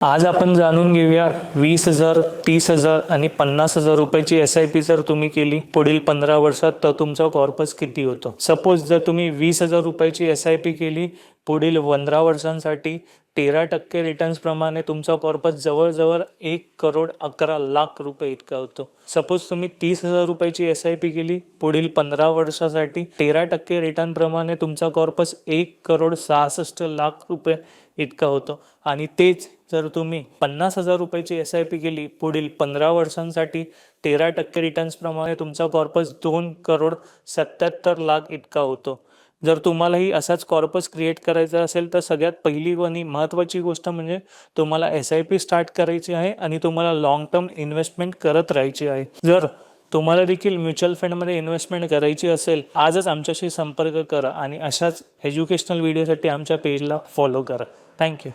आज आपण जाणून घेऊया 20,000, 30,000 आणि 50,000 रुपयाची SIP जर तुम्ही केली पुढील 15 वर्षात तर तुमचा कॉर्पस किती होतो. सपोज जर तुम्ही 20,000 रुपयाची SIP केली पुढील 15 वर्षांसाठी 13% रिटर्न्स प्रमाणे तुमचा कॉर्पस जवळजवळ 1,11,00,000 रुपये इतका होतो. सपोज तुम्ही 30,000 रुपयाची SIP केली पुढील 15 वर्षासाठी 13% रिटर्न प्रमाणे तुमचा कॉर्पस 1,66,00,000 रुपये इतका होतो. आणि तेच जर तुम्ही 50,000 रुपयाची SIP केली पुढील 15 वर्षांसाठी 13% रिटर्न्स प्रमाणे तुमचा कॉर्पस 2,77,00,000 इतका होतो. जर तुम्हालाही असाच कॉर्पस क्रिएट करायचा असेल तर सगळ्यात पहिली आणि महत्त्वाची गोष्ट म्हणजे तुम्हाला SIP स्टार्ट करायची आहे आणि तुम्हाला लॉंग टर्म इन्व्हेस्टमेंट करत राहायची आहे. जर तुम्हाला देखील म्युच्युअल फंडमध्ये इन्व्हेस्टमेंट करायची असेल आजच आमच्याशी संपर्क करा आणि अशाच एज्युकेशनल व्हिडिओसाठी आमच्या पेजला फॉलो करा. थँक्यू.